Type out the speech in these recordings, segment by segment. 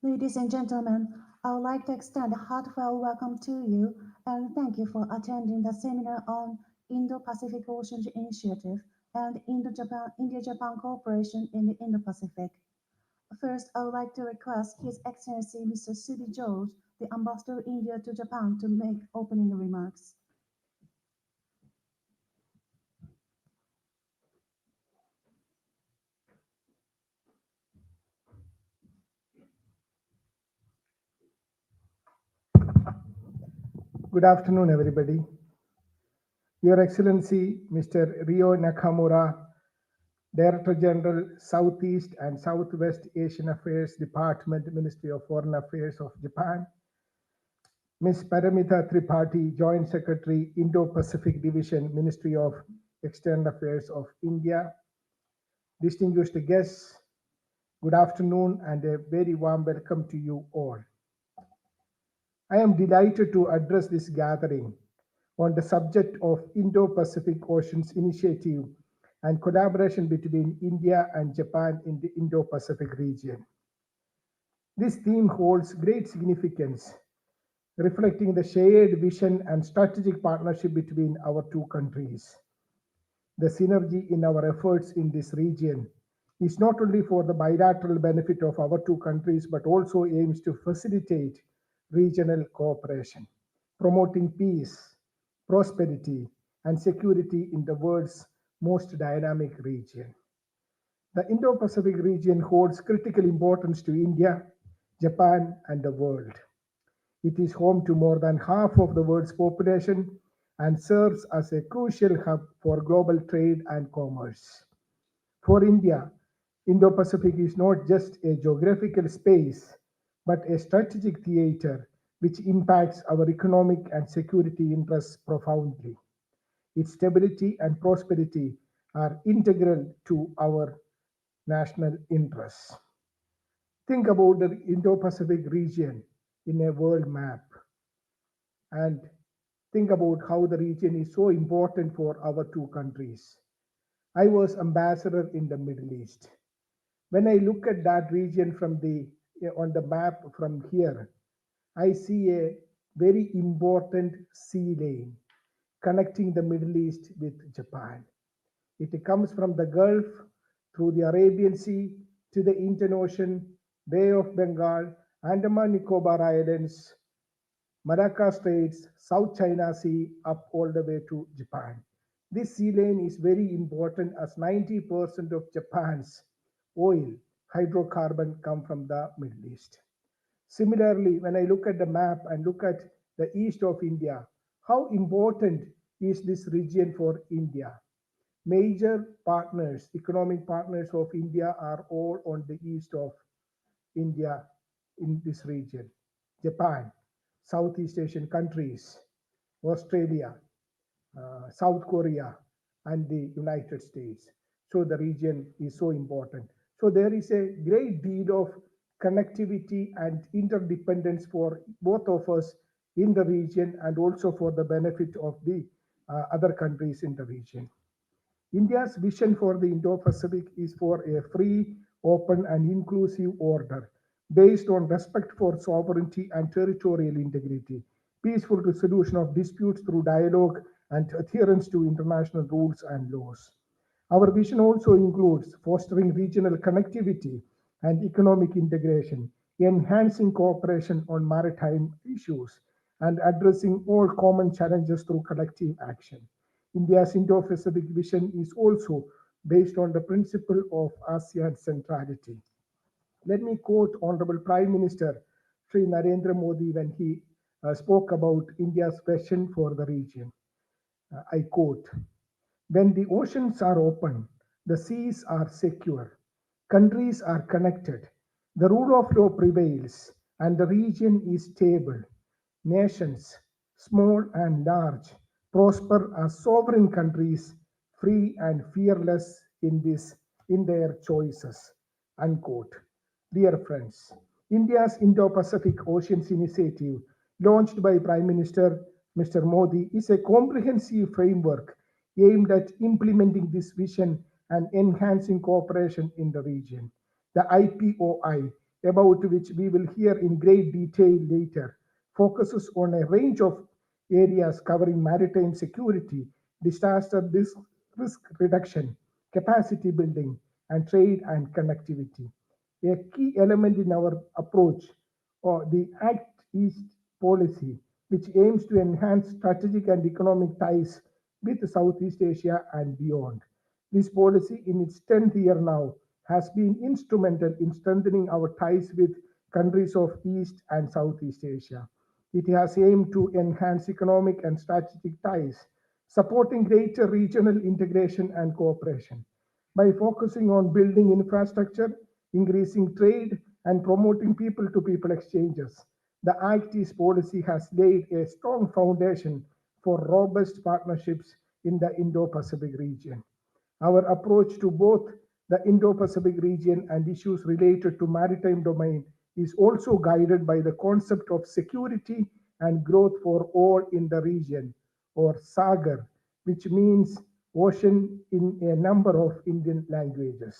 Ladies and gentlemen, I would like to extend a heartfelt welcome to you and thank you for attending the seminar on Indo-Pacific Ocean Initiative and India-Japan cooperation in the Indo-Pacific. First, I would like to request His Excellency Mr. Sudi George, the Ambassador of India to Japan, to make opening remarks. Good afternoon, everybody. Your Excellency, Mr. Ryo Nakamura, Director General, Southeast and Southwest Asian Affairs Department, Ministry of Foreign Affairs of Japan, Ms. Paramita Tripathi, Joint Secretary, Indo-Pacific Division, Ministry of External Affairs of India, distinguished guests, good afternoon and a very warm welcome to you all. I am delighted to address this gathering on the subject of Indo-Pacific Oceans Initiative and collaboration between India and Japan in the Indo-Pacific region. This theme holds great significance, reflecting the shared vision and strategic partnership between our two countries. The synergy in our efforts in this region is not only for the bilateral benefit of our two countries, but also aims to facilitate regional cooperation, promoting peace, prosperity, and security in the world's most dynamic region. The Indo Pacific region holds critical importance to India, Japan, and the world. It is home to more than half of the world's population and serves as a crucial hub for global trade and commerce. For India, Indo Pacific is not just a geographical space, but a strategic theater which impacts our economic and security interests profoundly. Its stability and prosperity are integral to our national interests. Think about the Indo Pacific region in a world map and think about how the region is so important for our two countries. I was ambassador in the Middle East. When I look at that region from the on the map from here, I see a very important sea lane connecting the Middle East with Japan. It comes from the Gulf through the Arabian Sea to the Indian Ocean, Bay of Bengal, Andaman Nicobar Islands, Malacca Straits, South China Sea, up all the way to Japan. This sea lane is very important as 90% of Japan's oil, hydrocarbon come from the Middle East. Similarly, when I look at the map and look at the east of India, how important is this region for India? Major partners, economic partners of India are all on the east of India in this region. Japan, Southeast Asian countries, Australia, South Korea, and the United States. So the region is so important. So there is a great deal of connectivity and interdependence for both of us in the region and also for the benefit of the other countries in the region. India's vision for the Indo Pacific is for a free, open, and inclusive order based on respect for sovereignty and territorial integrity, peaceful resolution of disputes through dialogue, and adherence to international rules and laws. Our vision also includes fostering regional connectivity and economic integration, enhancing cooperation on maritime issues, and addressing all common challenges through collective action. India's Indo-Pacific vision is also based on the principle of ASEAN centrality. Let me quote Honorable Prime Minister Sri Narendra Modi when he spoke about India's vision for the region. I quote, when the oceans are open, the seas are secure, countries are connected, the rule of law prevails, and the region is stable. Nations, small and large, prosper as sovereign countries, free and fearless in their choices. Unquote. Dear friends, India's Indo-Pacific Oceans Initiative, launched by Prime Minister Mr. Modi, is a comprehensive framework aimed at implementing this vision and enhancing cooperation in the region. The IPOI about which we will hear in great detail later, focuses on a range of areas covering maritime security, disaster risk reduction, capacity building, and trade and connectivity. A key element in our approach, or the Act East policy, which aims to enhance strategic and economic ties with Southeast Asia and beyond. This policy, in its 10th year now, has been instrumental in strengthening our ties with countries of East and Southeast Asia. It has aimed to enhance economic and strategic ties, supporting greater regional integration and cooperation. By focusing on building infrastructure, increasing trade, and promoting people to people exchanges, the Act East policy has laid a strong foundation for robust partnerships in the Indo Pacific region. Our approach to both the Indo Pacific region and issues related to maritime domain is also guided by the concept of security and growth for all in the region, or SAGAR, which means ocean in a number of Indian languages.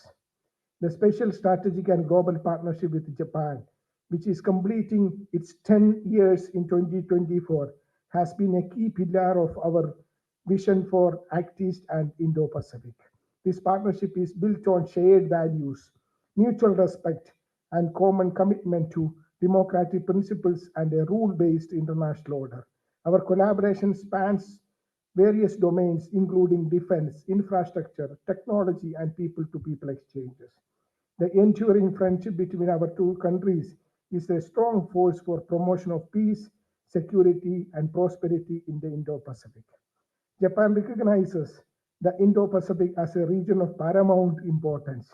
The special strategic and global partnership with Japan, which is completing its 10 years in 2024, has been a key pillar of our vision for Act East and Indo Pacific. This partnership is built on shared values, mutual respect, and common commitment to democratic principles and a rule based international order. Our collaboration spans various domains, including defense, infrastructure, technology, and people to people exchanges. The enduring friendship between our two countries is a strong force for promotion of peace, security, and prosperity in the Indo-Pacific. Japan recognizes the Indo-Pacific as a region of paramount importance.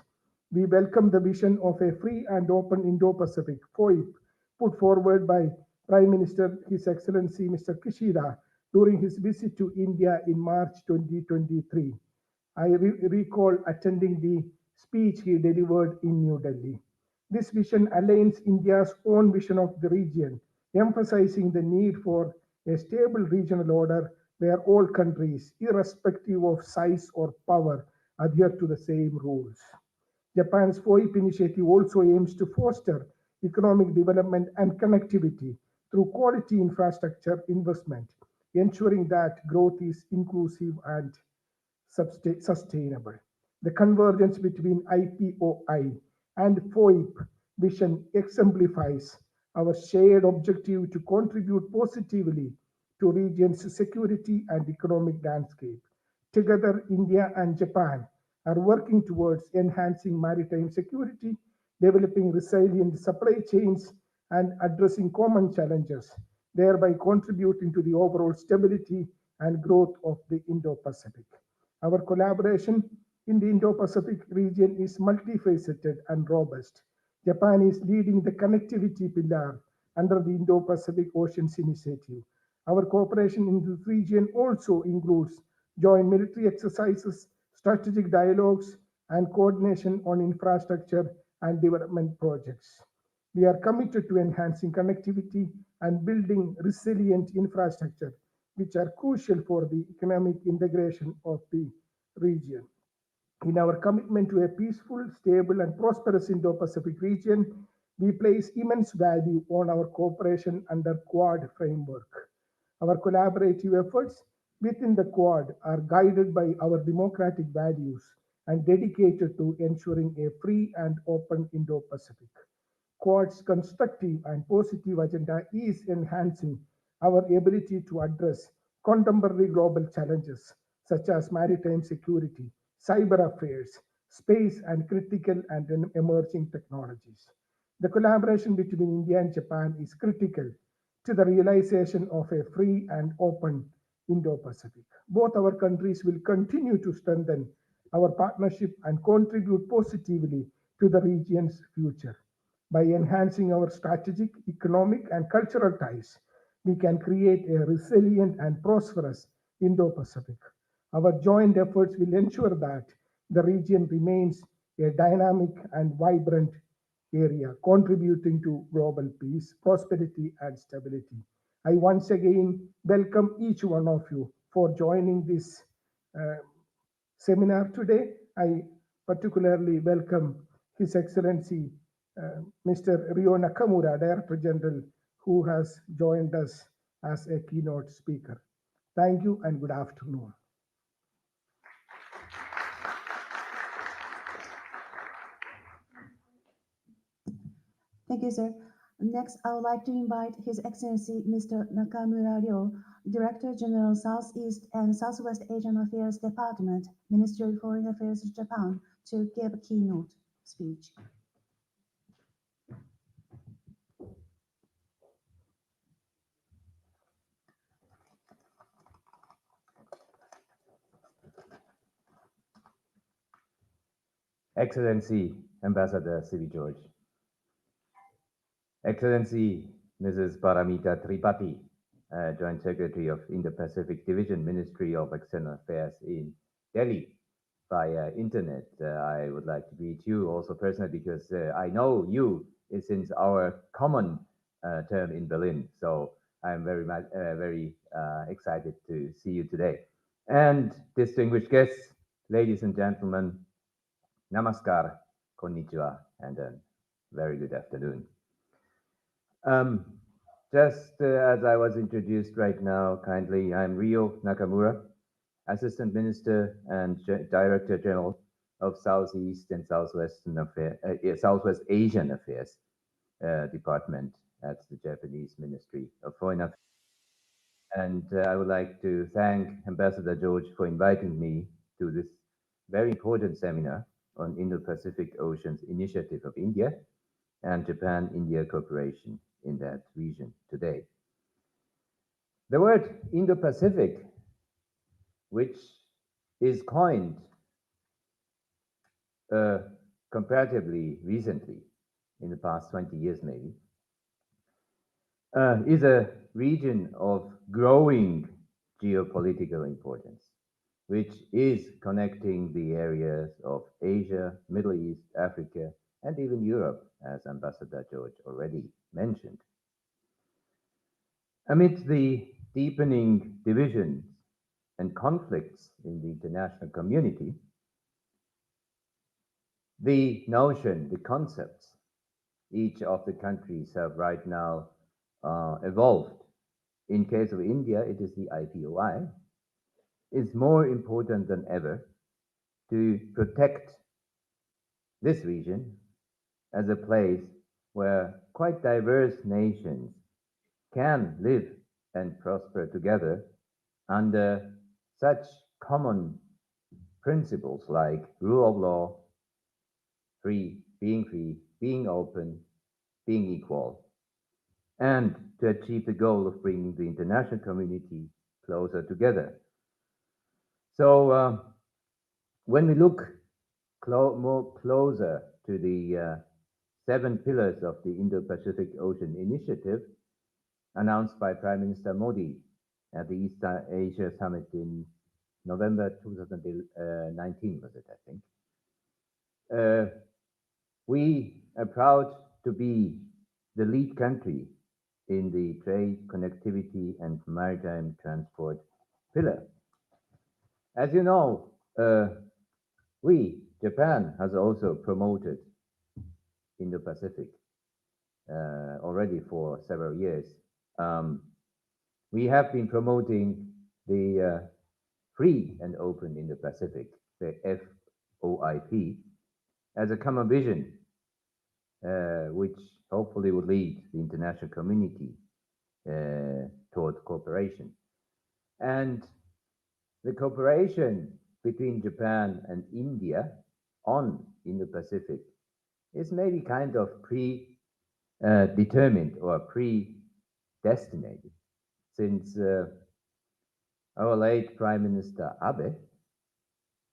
We welcome the vision of a free and open Indo-Pacific (FOIP) put forward by Prime Minister His Excellency Mr. Kishida during his visit to India in March 2023. I recall attending the speech he delivered in New Delhi. This vision aligns India's own vision of the region, emphasizing the need for a stable regional order where all countries, irrespective of size or power, adhere to the same rules. Japan's FOIP initiative also aims to foster economic development and connectivity through quality infrastructure investment, ensuring that growth is inclusive and sustainable. The convergence between IPOI and FOIP vision exemplifies our shared objective to contribute positively to region's security and economic landscape. Together, India and Japan are working towards enhancing maritime security, developing resilient supply chains, and addressing common challenges, thereby contributing to the overall stability and growth of the Indo Pacific. Our collaboration in the Indo Pacific region is multifaceted and robust. Japan is leading the connectivity pillar under the Indo Pacific Oceans Initiative. Our cooperation in this region also includes joint military exercises, strategic dialogues, and coordination on infrastructure and development projects. We are committed to enhancing connectivity and building resilient infrastructure, which are crucial for the economic integration of the region. In our commitment to a peaceful, stable, and prosperous Indo Pacific region, we place immense value on our cooperation under Quad framework. Our collaborative efforts within the Quad are guided by our democratic values and dedicated to ensuring a free and open Indo Pacific. Quad's constructive and positive agenda is enhancing our ability to address contemporary global challenges such as maritime security, cyber affairs, space, and critical and emerging technologies. The collaboration between India and Japan is critical to the realization of a free and open Indo Pacific. Both our countries will continue to strengthen our partnership and contribute positively to the region's future. By enhancing our strategic, economic, and cultural ties, we can create a resilient and prosperous Indo Pacific. Our joint efforts will ensure that the region remains a dynamic and vibrant area, contributing to global peace, prosperity, and stability. I once again welcome each one of you for joining this uh, seminar today. I particularly welcome His Excellency Mr. Ryo Nakamura, Director General, who has joined us as a keynote speaker. Thank you and good afternoon. Thank you, sir. Next, I would like to invite His Excellency Mr. Nakamura Ryo, Director General Southeast and Southwest Asian Affairs Department, Ministry of Foreign Affairs, Japan, to give a keynote speech. Excellency Ambassador Sivi George, Excellency Mrs. Paramita Tripathi, Joint Secretary of Indo-Pacific Division, Ministry of External Affairs in Delhi via internet. I would like to greet you also personally because I know you since our common term in Berlin. So I'm very excited to see you today. And distinguished guests, ladies and gentlemen, namaskar, konnichiwa, and a very good afternoon. Just as I was introduced right now, kindly, I'm Ryo Nakamura, Assistant Minister and Director General of Southeast and Southwest Asian Affairs Department at the Japanese Ministry of Foreign Affairs. And I would like to thank Ambassador George for inviting me to this very important seminar on Indo-Pacific Oceans Initiative of India and Japan-India cooperation in that region today. The word Indo-Pacific, which is coined comparatively recently, in the past 20 years maybe, is a region of growing geopolitical importance, which is connecting the areas of Asia, Middle East, Africa, and even Europe, as Ambassador George already mentioned. Amid the deepening divisions and conflicts in the international community, the notion, the concepts each of the countries have right now evolved. In case of India, it is the IPOI, is more important than ever to protect this region as a place where quite diverse nations can live and prosper together under such common principles like rule of law, free, being open, being equal, and to achieve the goal of bringing the international community closer together. So when we look more closer to the 7 pillars of the Indo-Pacific Ocean Initiative announced by Prime Minister Modi at the East Asia Summit in November 2019, was it, I think. We are proud to be the lead country in the trade, connectivity, and maritime transport pillar. As you know, Japan, has also promoted Indo-Pacific already for several years. We have been promoting the free and open Indo-Pacific, the FOIP, as a common vision, which hopefully would lead the international community toward cooperation. And the cooperation between Japan and India on Indo-Pacific is maybe kind of predetermined or predestinated, since our late Prime Minister Abe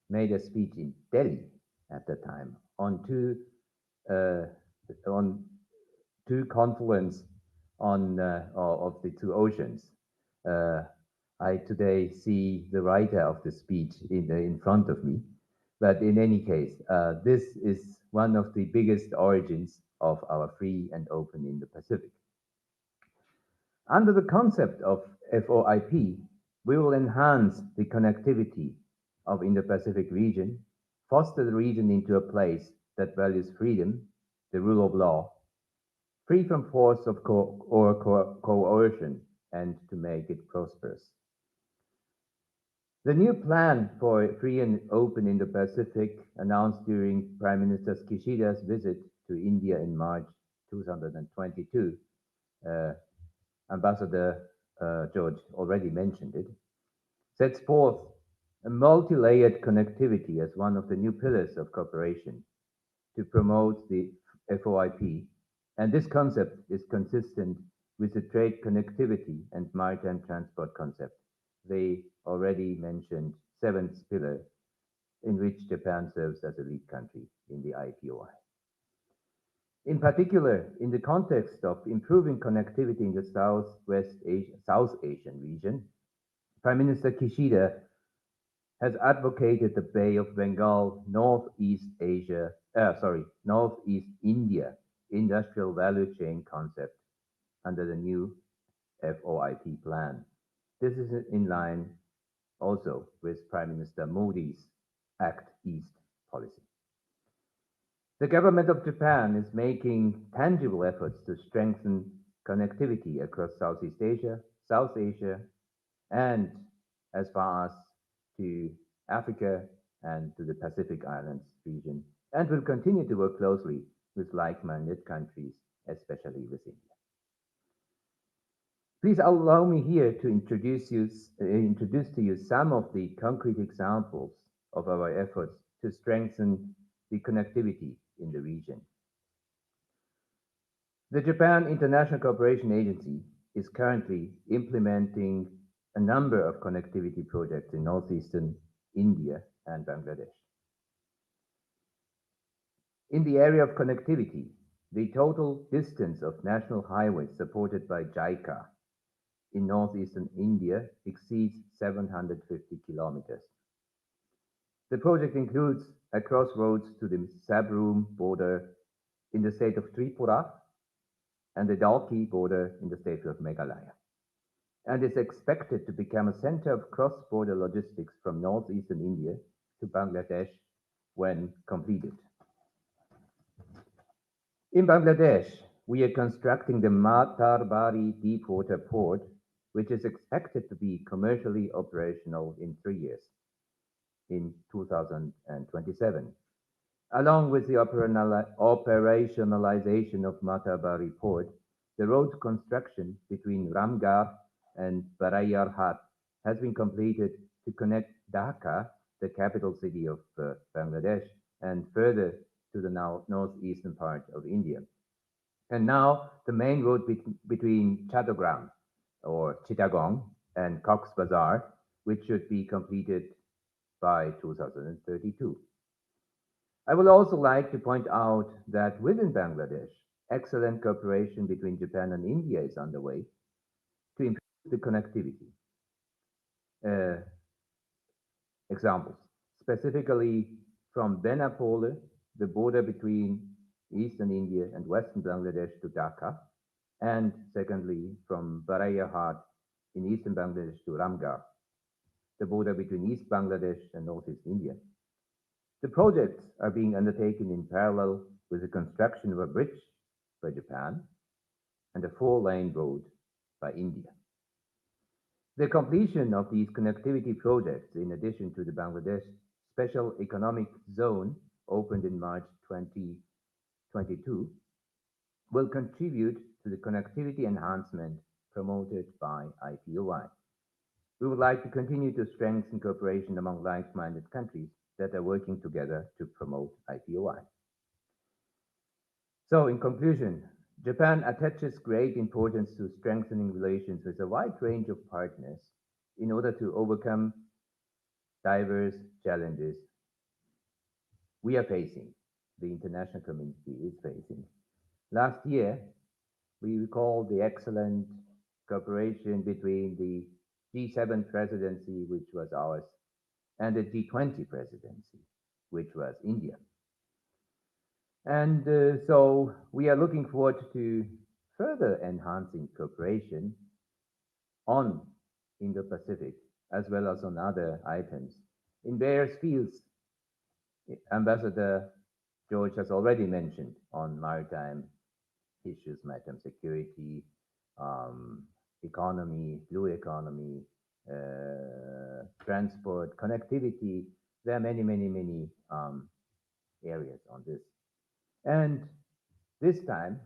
made a speech in Delhi at the time on two confluence of the two oceans. I today see the writer of the speech in front of me, but in any case, this is one of the biggest origins of our free and open Indo-Pacific. Under the concept of FOIP, we will enhance the connectivity of Indo-Pacific region, foster the region into a place that values freedom, the rule of law, free from force of coercion, and to make it prosperous. The new plan for free and open Indo-Pacific, announced during Prime Minister Kishida's visit to India in March 2022, uh, Ambassador George already mentioned it, sets forth a multi-layered connectivity as one of the new pillars of cooperation to promote the FOIP, and this concept is consistent with the trade connectivity and maritime transport concept, the already mentioned seventh pillar, in which Japan serves as a lead country in the IPOI. In particular, in the context of improving connectivity in the South Asian region, Prime Minister Kishida has advocated the Bay of Bengal Northeast India industrial value chain concept under the new FOIP plan. This is in line also with Prime Minister Modi's Act East policy. The government of Japan is making tangible efforts to strengthen connectivity across Southeast Asia, South Asia, and as far as to Africa and to the Pacific Islands region, and will continue to work closely with like-minded countries, especially with India. Please allow me here to introduce to you some of the concrete examples of our efforts to strengthen the connectivity in the region. The Japan International Cooperation Agency is currently implementing a number of connectivity projects in northeastern India and Bangladesh. In the area of connectivity, the total distance of national highways supported by JICA in northeastern India exceeds 750 kilometers. The project includes a crossroads to the Sabroom border in the state of Tripura and the Dalki border in the state of Meghalaya, and is expected to become a center of cross-border logistics from northeastern India to Bangladesh when completed. In Bangladesh, we are constructing the Matarbari Deepwater Port, which is expected to be commercially operational in 3 years, in 2027. Along with the operationalization of Matarbari Port, the road construction between Ramgarh and Barayarhat has been completed to connect Dhaka, the capital city of Bangladesh, and further to the northeastern part of India. And now the main road between Chattogram or Chittagong and Cox's Bazar, which should be completed by 2032. I would also like to point out that within Bangladesh, excellent cooperation between Japan and India is underway to improve the connectivity. Examples, specifically from Benapole, the border between eastern India and western Bangladesh to Dhaka, and secondly, from Barayarhat in eastern Bangladesh to Ramgarh, the border between East Bangladesh and Northeast India. The projects are being undertaken in parallel with the construction of a bridge by Japan and a 4-lane road by India. The completion of these connectivity projects, in addition to the Bangladesh Special Economic Zone opened in March 2022, will contribute to the connectivity enhancement promoted by IPOI. We would like to continue to strengthen cooperation among like-minded countries that are working together to promote IPOI. So, in conclusion, Japan attaches great importance to strengthening relations with a wide range of partners in order to overcome diverse challenges we are facing, the international community is facing. Last year, we recall the excellent cooperation between the G7 presidency, which was ours, and the G20 presidency, which was India. And so we are looking forward to further enhancing cooperation on Indo-Pacific as well as on other items in various fields. Ambassador George has already mentioned on maritime issues, maritime security, um, economy, blue economy, transport, connectivity. There are many, many, many areas on this. And this time,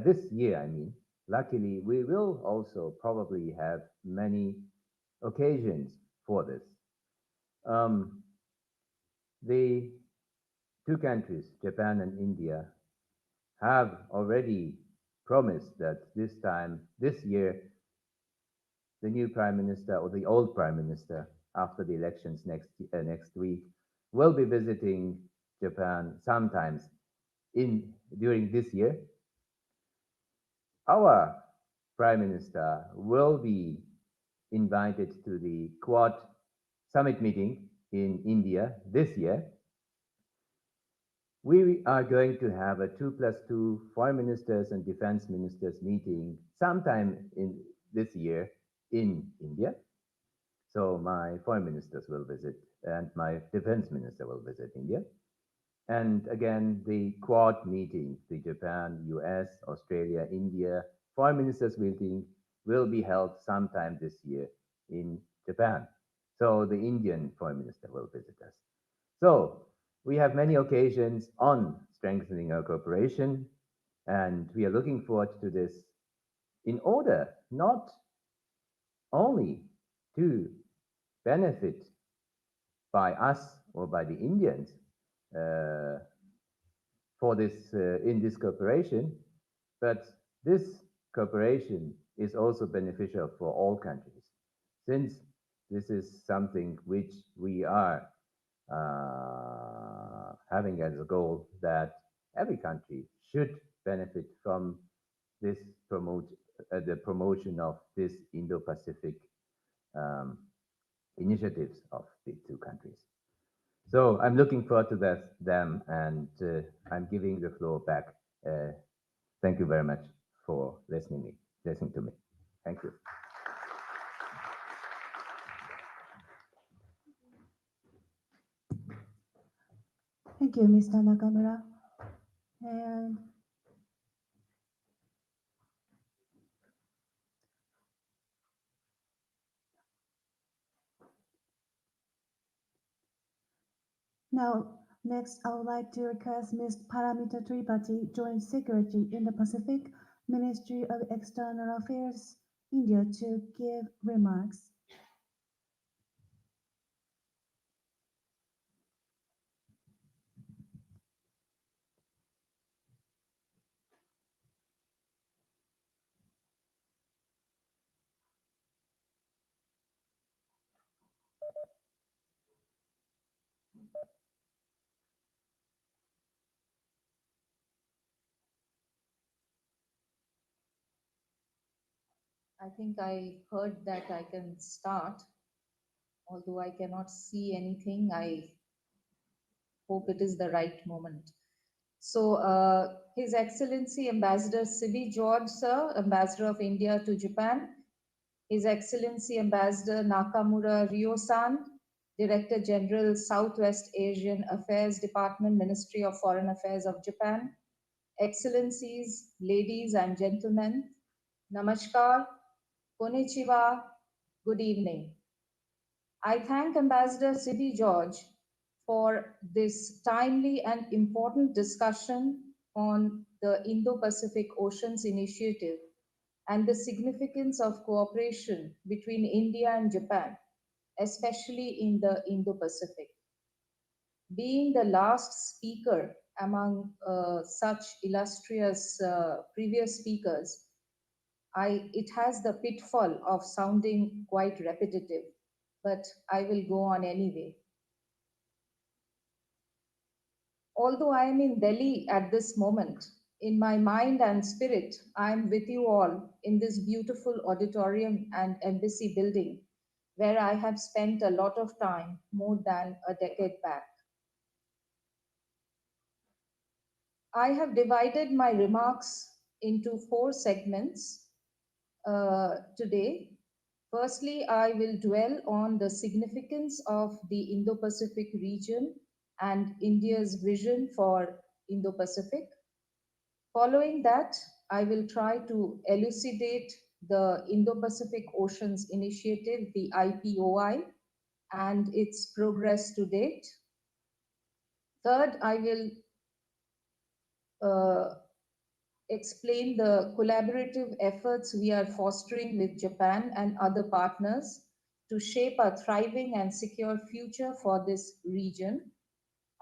this year, I mean, luckily, we will also probably have many occasions for this. Um, the two countries, Japan and India, have already promised that this time, this year, the new prime minister or the old prime minister after the elections next week will be visiting Japan sometimes in during this year. Our prime minister will be invited to the Quad summit meeting in India this year. We are going to have a 2+2 foreign ministers and defense ministers meeting sometime in this year in India. So my foreign ministers will visit and my defense minister will visit India. And again, the Quad meeting, the Japan, US, Australia, India foreign ministers meeting will be held sometime this year in Japan. So the Indian foreign minister will visit us. So we have many occasions on strengthening our cooperation, and we are looking forward to this in order not only to benefit by us or by the Indians uh, for this in this cooperation, but this cooperation is also beneficial for all countries, since this is something which we are having as a goal that every country should benefit from this the promotion of this Indo-Pacific um, initiatives of the two countries. So I'm looking forward to them, and I'm giving the floor back. Uh, Thank you very much for listening to me. Thank you. Thank you, Mr. Nakamura. And now, next, I would like to request Ms. Paramita Tripathi, Joint Secretary in the Pacific, Ministry of External Affairs, India, to give remarks. I think I heard that I can start, although I cannot see anything. I hope it is the right moment. So, His Excellency Ambassador Sibi George, sir, Ambassador of India to Japan, His Excellency Ambassador Nakamura Ryo-san, Director General Southwest Asian Affairs Department, Ministry of Foreign Affairs of Japan, Excellencies, ladies and gentlemen, Namaskar, Konnichiwa, good evening. I thank Ambassador Sibi George for this timely and important discussion on the Indo-Pacific Oceans Initiative and the significance of cooperation between India and Japan, especially in the Indo-Pacific. Being the last speaker among such illustrious previous speakers, it has the pitfall of sounding quite repetitive, but I will go on anyway. Although I am in Delhi at this moment, in my mind and spirit, I am with you all in this beautiful auditorium and embassy building where I have spent a lot of time more than a decade back. I have divided my remarks into four segments today. Firstly, I will dwell on the significance of the Indo Pacific region and India's vision for Indo-Pacific. Following that, I will try to elucidate the Indo-Pacific Oceans Initiative, the IPOI, and its progress to date. Third, I will uh, explain the collaborative efforts we are fostering with Japan and other partners to shape a thriving and secure future for this region.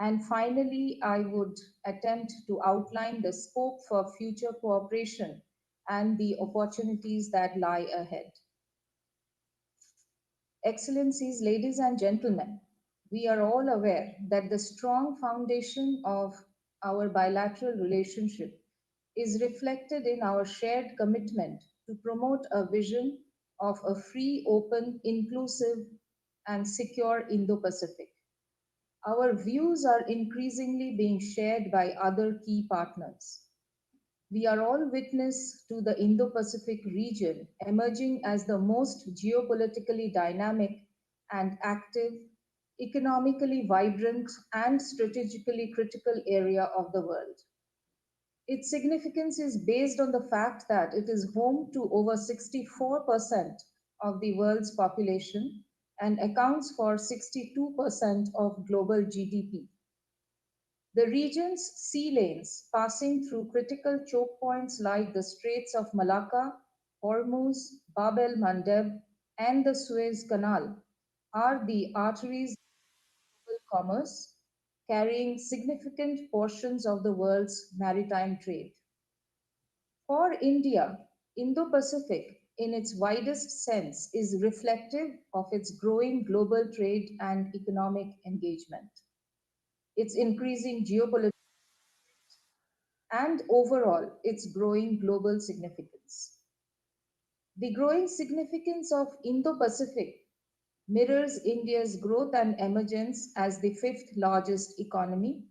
And finally, I would attempt to outline the scope for future cooperation and the opportunities that lie ahead. Excellencies, ladies and gentlemen, we are all aware that the strong foundation of our bilateral relationship is reflected in our shared commitment to promote a vision of a free, open, inclusive, and secure Indo Pacific. Our views are increasingly being shared by other key partners. We are all witness to the Indo Pacific region emerging as the most geopolitically dynamic and active, economically vibrant, and strategically critical area of the world. Its significance is based on the fact that it is home to over 64% of the world's population and accounts for 62% of global GDP. The region's sea lanes, passing through critical choke points like the Straits of Malacca, Hormuz, Bab el Mandeb, and the Suez Canal, are the arteries of global commerce, carrying significant portions of the world's maritime trade. For India, Indo Pacific, in its widest sense, is reflective of its growing global trade and economic engagement, its increasing geopolitical, and overall its growing global significance. The growing significance of Indo Pacific mirrors India's growth and emergence as the fifth largest economy.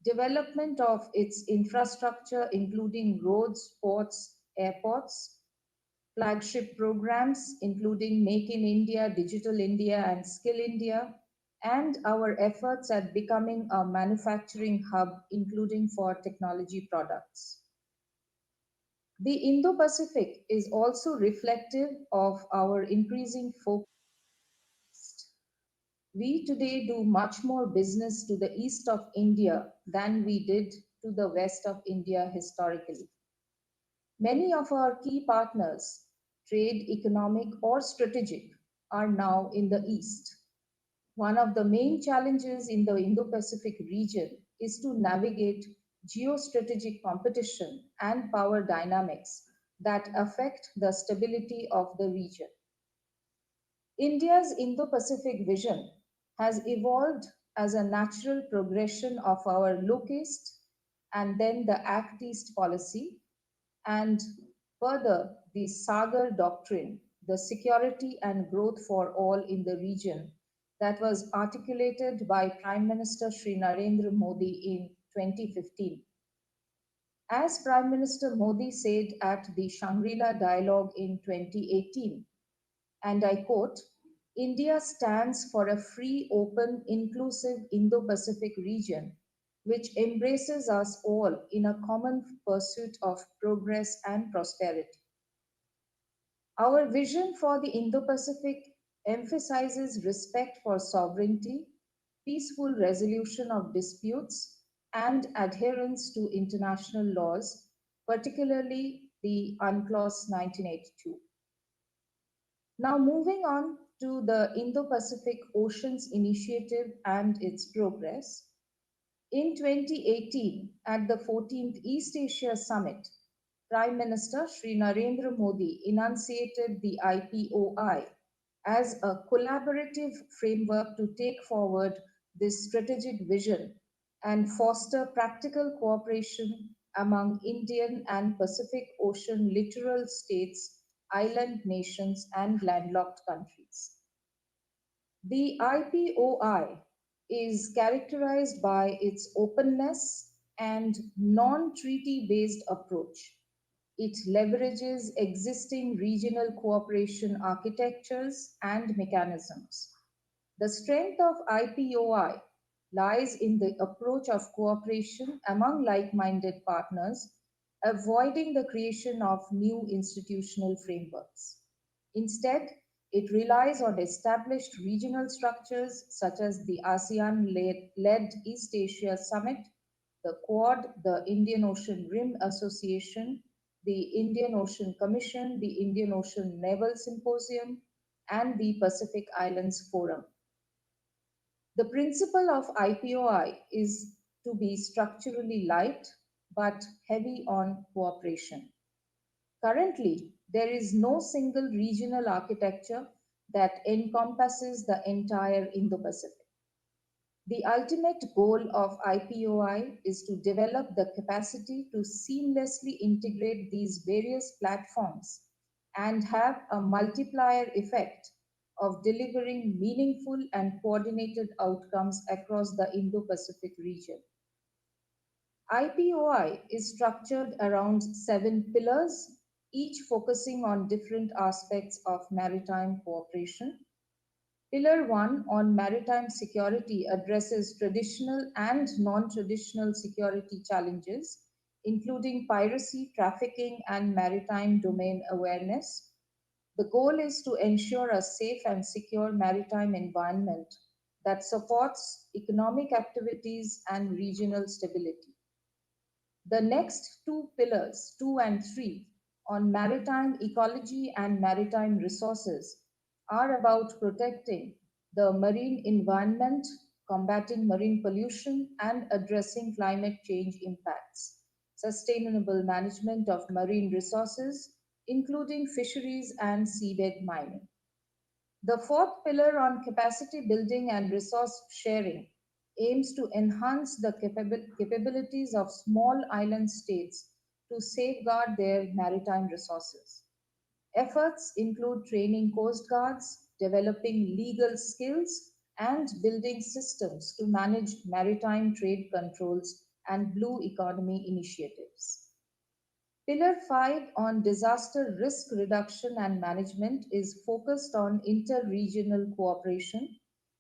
Development of its infrastructure, including roads, ports, airports, flagship programs, including Make in India, Digital India, and Skill India, and our efforts at becoming a manufacturing hub, including for technology products. The Indo Pacific is also reflective of our increasing focus. We today do much more business to the east of India than we did to the west of India historically. Many of our key partners, trade, economic, or strategic, are now in the east. One of the main challenges in the Indo Pacific region is to navigate geostrategic competition and power dynamics that affect the stability of the region. India's Indo Pacific vision has evolved as a natural progression of our Look East and then the Act East policy, and further the Sagar Doctrine, the security and growth for all in the region, that was articulated by Prime Minister Sri Narendra Modi in 2015. As Prime Minister Modi said at the Shangri-La Dialogue in 2018, and I quote, India stands for a free, open, inclusive Indo Pacific region which embraces us all in a common pursuit of progress and prosperity. Our vision for the Indo Pacific emphasizes respect for sovereignty, peaceful resolution of disputes, and adherence to international laws, particularly the UNCLOS 1982. Now, moving on to the Indo Pacific Oceans Initiative and its progress. In 2018, at the 14th East Asia Summit, Prime Minister Sri Narendra Modi enunciated the IPOI as a collaborative framework to take forward this strategic vision and foster practical cooperation among Indian and Pacific Ocean littoral states, island nations, and landlocked countries. The IPOI is characterized by its openness and non treaty based approach. It leverages existing regional cooperation architectures and mechanisms. The strength of IPOI lies in the approach of cooperation among like minded partners, avoiding the creation of new institutional frameworks. Instead, it relies on established regional structures such as the ASEAN led East Asia Summit, the Quad, the Indian Ocean Rim Association, the Indian Ocean Commission, the Indian Ocean Naval Symposium, and the Pacific Islands Forum. The principle of IPOI is to be structurally light but heavy on cooperation. Currently, there is no single regional architecture that encompasses the entire Indo Pacific. The ultimate goal of IPOI is to develop the capacity to seamlessly integrate these various platforms and have a multiplier effect of delivering meaningful and coordinated outcomes across the Indo Pacific region. IPOI is structured around 7 pillars, each focusing on different aspects of maritime cooperation. Pillar 1 on maritime security addresses traditional and non traditional security challenges, including piracy, trafficking, and maritime domain awareness. The goal is to ensure a safe and secure maritime environment that supports economic activities and regional stability. The next two pillars, 2 and 3, on maritime ecology and maritime resources, are about protecting the marine environment, combating marine pollution, and addressing climate change impacts, sustainable management of marine resources, including fisheries and seabed mining. The fourth pillar on capacity building and resource sharing aims to enhance the capabilities of small island states to safeguard their maritime resources. Efforts include training coast guards, developing legal skills, and building systems to manage maritime trade controls and blue economy initiatives. Pillar 5 on disaster risk reduction and management is focused on inter-regional cooperation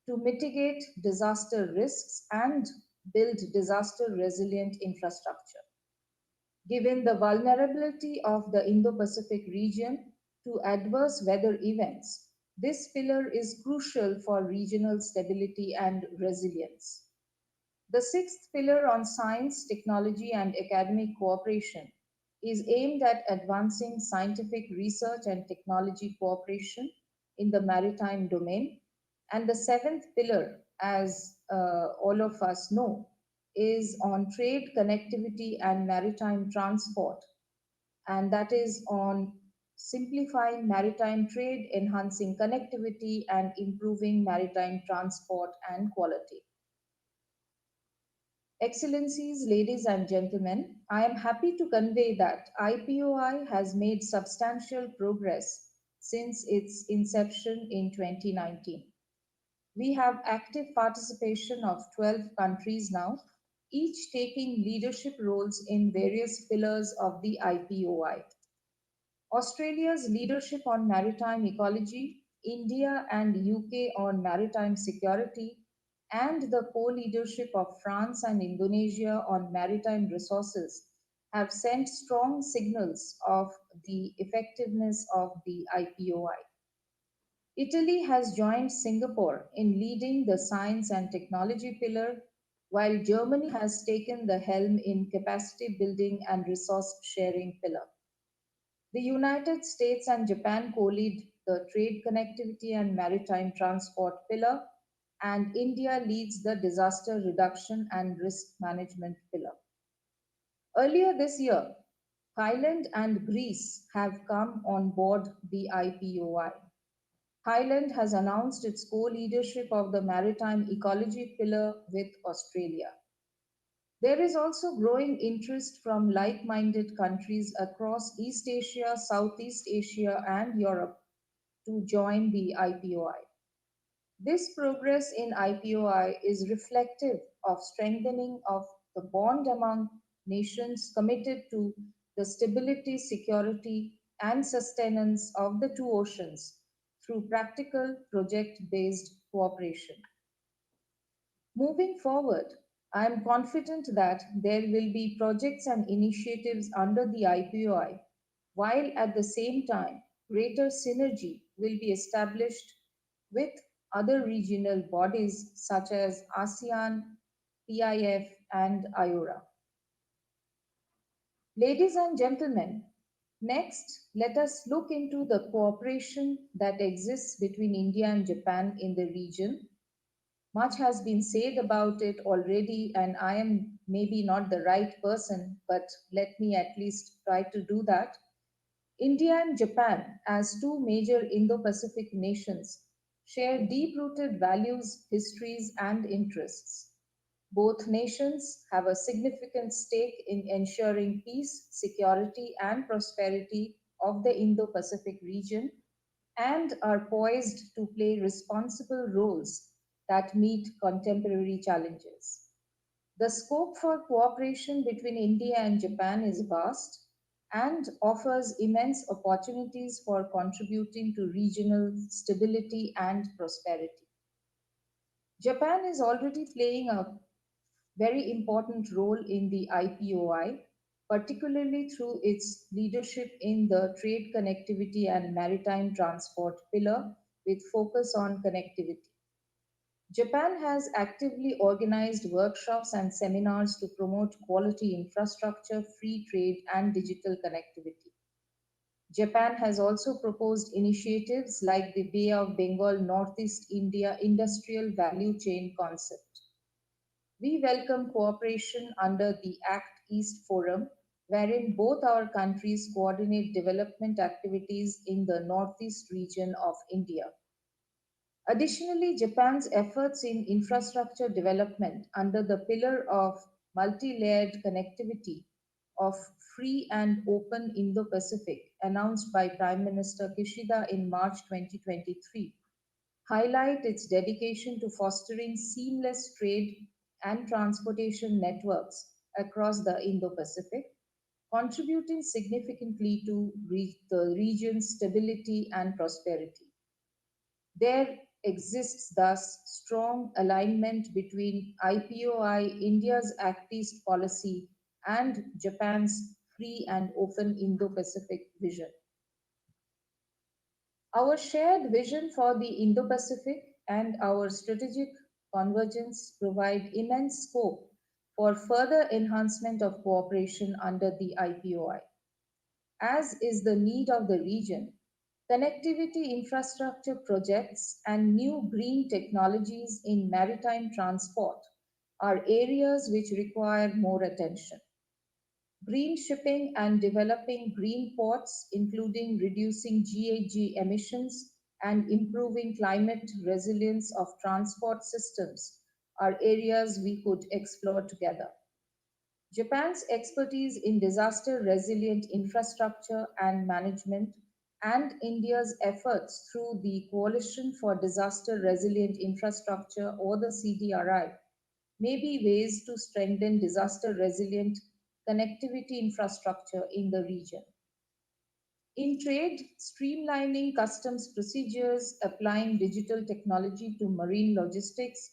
to mitigate disaster risks and build disaster resilient infrastructure. Given the vulnerability of the Indo-Pacific region to adverse weather events, this pillar is crucial for regional stability and resilience. The sixth pillar on science, technology, and academic cooperation is aimed at advancing scientific research and technology cooperation in the maritime domain. And the seventh pillar, as all of us know, is on trade, connectivity, and maritime transport, and that is on simplifying maritime trade, enhancing connectivity, and improving maritime transport and quality. Excellencies, ladies and gentlemen, I am happy to convey that IPOI has made substantial progress since its inception in 2019. We have active participation of 12 countries now, each taking leadership roles in various pillars of the IPOI. Australia's leadership on maritime ecology, India and UK on maritime security, and the co leadership of France and Indonesia on maritime resources have sent strong signals of the effectiveness of the IPOI. Italy has joined Singapore in leading the science and technology pillar, while Germany has taken the helm in capacity building and resource sharing pillar. The United States and Japan co lead the trade connectivity and maritime transport pillar, and India leads the disaster reduction and risk management pillar. Earlier this year, Thailand and Greece have come on board the IPOI. Thailand has announced its co leadership of the maritime ecology pillar with Australia. There is also growing interest from like minded countries across East Asia, Southeast Asia, and Europe to join the IPOI. This progress in IPOI is reflective of strengthening of the bond among nations committed to the stability, security, and sustenance of the two oceans through practical project based cooperation. Moving forward, I am confident that there will be projects and initiatives under the IPOI, while at the same time, greater synergy will be established with other regional bodies such as ASEAN, PIF, and IORA. Ladies and gentlemen, next let us look into the cooperation that exists between India and Japan in the region. Much has been said about it already, and I am maybe not the right person, but let me at least try to do that. India and Japan, as two major Indo Pacific nations, share deep rooted values, histories, and interests. Both nations have a significant stake in ensuring peace, security, and prosperity of the Indo Pacific region and are poised to play responsible roles that meet contemporary challenges. The scope for cooperation between India and Japan is vast and offers immense opportunities for contributing to regional stability and prosperity. Japan is already playing a very important role in the IPOI, particularly through its leadership in the trade connectivity and maritime transport pillar with focus on connectivity. Japan has actively organized workshops and seminars to promote quality infrastructure, free trade, and digital connectivity. Japan has also proposed initiatives like the Bay of Bengal Northeast India Industrial Value Chain concept. We welcome cooperation under the Act East Forum, wherein both our countries coordinate development activities in the northeast region of India. Additionally, Japan's efforts in infrastructure development under the pillar of multi layered connectivity of free and open Indo Pacific, announced by Prime Minister Kishida in March 2023, highlight its dedication to fostering seamless trade and transportation networks across the Indo Pacific, contributing significantly to the region's stability and prosperity. There exists thus strong alignment between IPOI India's Act East policy and Japan's free and open Indo Pacific vision. Our shared vision for the Indo Pacific and our strategic convergence provide immense scope for further enhancement of cooperation under the IPOI. As is the need of the region, connectivity infrastructure projects and new green technologies in maritime transport are areas which require more attention. Green shipping and developing green ports, including reducing GHG emissions and improving climate resilience of transport systems, are areas we could explore together. Japan's expertise in disaster resilient infrastructure and management, and India's efforts through the Coalition for Disaster Resilient Infrastructure or the CDRI may be ways to strengthen disaster resilient connectivity infrastructure in the region. In trade, streamlining customs procedures, applying digital technology to marine logistics,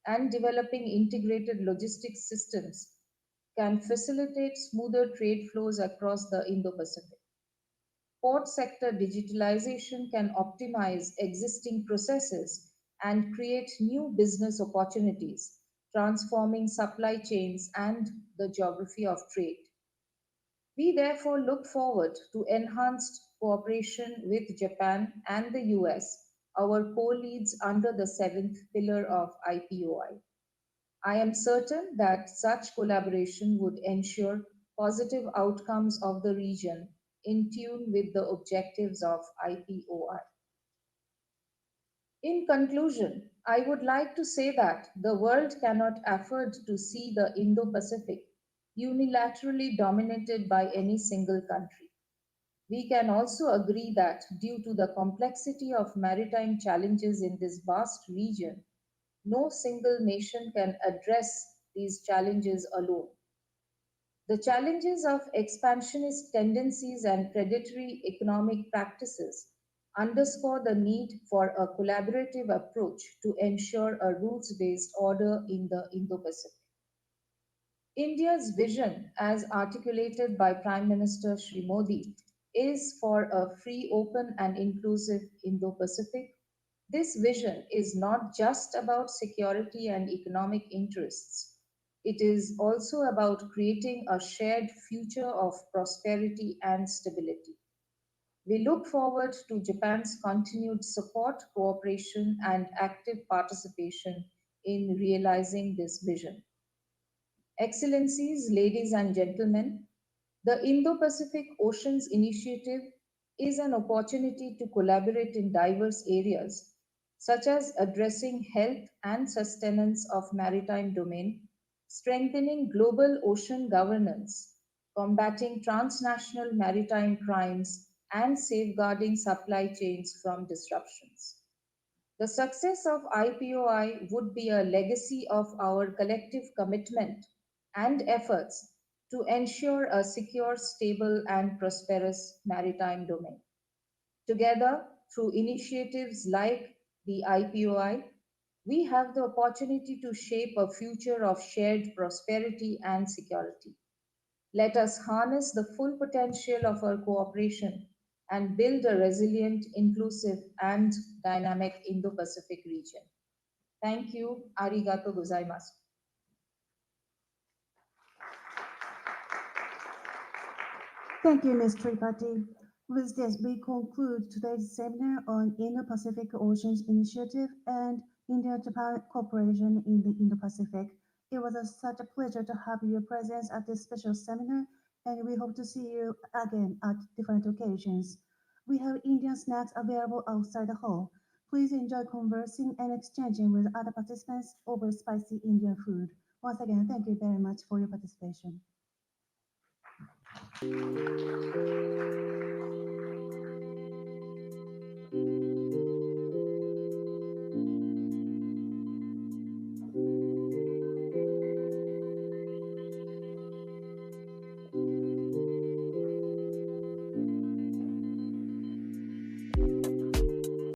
and developing integrated logistics systems can facilitate smoother trade flows across the Indo Pacific. Port sector digitalization can optimize existing processes and create new business opportunities, transforming supply chains and the geography of trade. We therefore look forward to enhanced cooperation with Japan and the US, our co leads under the seventh pillar of IPOI. I am certain that such collaboration would ensure positive outcomes of the region in tune with the objectives of IPOI. In conclusion, I would like to say that the world cannot afford to see the Indo Pacific unilaterally dominated by any single country. We can also agree that due to the complexity of maritime challenges in this vast region, no single nation can address these challenges alone. The challenges of expansionist tendencies and predatory economic practices underscore the need for a collaborative approach to ensure a rules based order in the Indo Pacific. India's vision, as articulated by Prime Minister Sri Modi, is for a free, open, and inclusive Indo Pacific. This vision is not just about security and economic interests, it is also about creating a shared future of prosperity and stability. We look forward to Japan's continued support, cooperation, and active participation in realizing this vision. Excellencies, ladies and gentlemen, the Indo Pacific Oceans Initiative is an opportunity to collaborate in diverse areas, such as addressing health and sustenance of maritime domain, strengthening global ocean governance, combating transnational maritime crimes, and safeguarding supply chains from disruptions. The success of IPOI would be a legacy of our collective commitment and efforts to ensure a secure, stable, and prosperous maritime domain. Together, through initiatives like the IPOI, we have the opportunity to shape a future of shared prosperity and security. Let us harness the full potential of our cooperation and build a resilient, inclusive, and dynamic Indo Pacific region. Thank you. Arigato gozaimasu. Thank you, Ms. Tripathi. With this, we conclude today's seminar on Indo-Pacific Oceans Initiative and India-Japan cooperation in the Indo-Pacific. It was such a pleasure to have your presence at this special seminar, and we hope to see you again at different occasions. We have Indian snacks available outside the hall. Please enjoy conversing and exchanging with other participants over spicy Indian food. Once again, thank you very much for your participation.